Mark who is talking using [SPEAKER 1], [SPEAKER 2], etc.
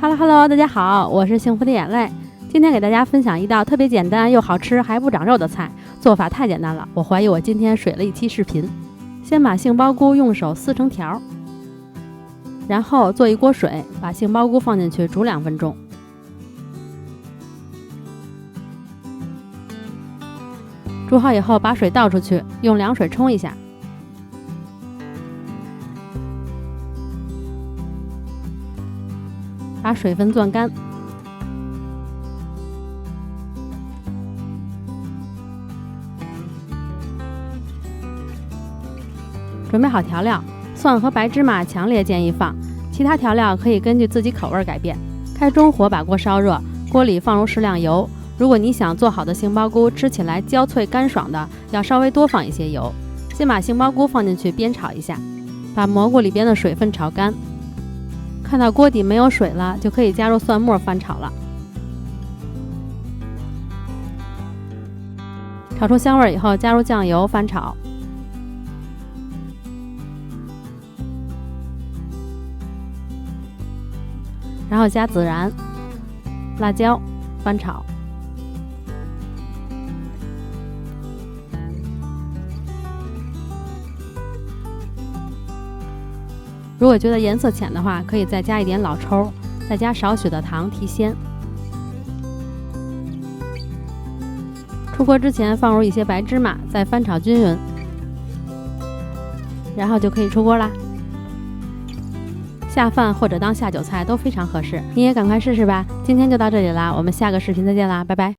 [SPEAKER 1] Hello， 大家好，我是幸福的眼泪。今天给大家分享一道特别简单又好吃还不长肉的菜，做法太简单了，我怀疑我今天水了一期视频。先把杏鲍菇用手撕成条，然后做一锅水，把杏鲍菇放进去煮2分钟。煮好以后把水倒出去，用凉水冲一下。把水分攥干，准备好调料，蒜和白芝麻强烈建议放，其他调料可以根据自己口味改变。开中火把锅烧热，锅里放入适量油。如果你想做好的杏鲍菇吃起来焦脆干爽的，要稍微多放一些油。先把杏鲍菇放进去煸炒一下，把蘑菇里边的水分炒干。看到锅底没有水了，就可以加入蒜末翻炒了。炒出香味以后，加入酱油翻炒，然后加孜然、辣椒翻炒。如果觉得颜色浅的话，可以再加一点老抽，再加少许的糖提鲜。出锅之前放入一些白芝麻，再翻炒均匀，然后就可以出锅啦。下饭或者当下酒菜都非常合适，你也赶快试试吧。今天就到这里啦，我们下个视频再见啦，拜拜。